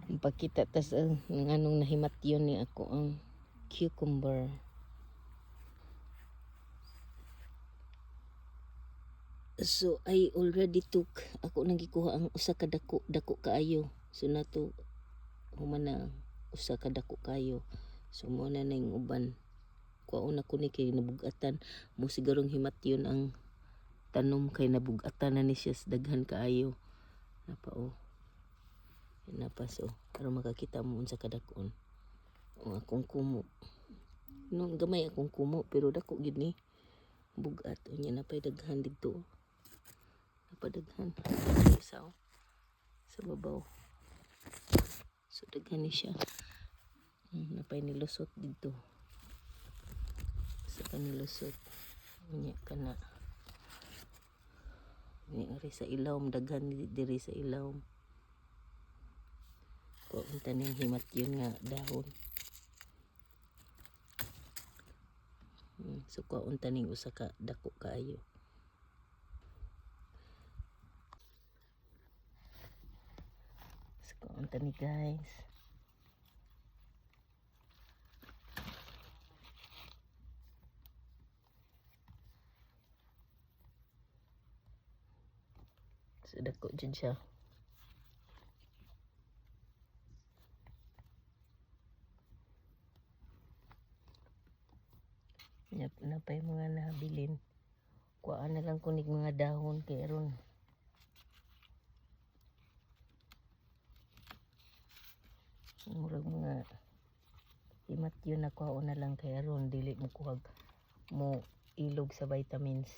Pakita tas ng anong nahimat yun ni ako ang cucumber. So I already took ako nang gikuha ang usa ka dako kaayo. So nato human na usa ka dako kayo. So mo na ning uban. Kuwaon ako ni kay nabugatan. Mo sigurong himat yun ang tanom kay nabugatan na ni siya daghan kaayo. Napa napaso para makakita mo unsa kadakon. O akong kumo. No gamay akong kumo pero dako gid ni bugat unya na pay daghan didto. Napadaghan sa babaw. So daghan ni siya. Napay nilusot didto. Sa kanilusot unya kana. Ni ari sa ilawom daghan diri sa ilawom. Kung taning himat yun nga dahon. So kung taning usa ka dako kaayo. So kung tani guys. So dako dyan siya. Napay mga nabilin. Kuhaan na lang kunig mga dahon kay aron. Murag mga himat yun na kuhaan na lang kay aron. Dili mo kuhag mo ilog sa vitamins.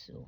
So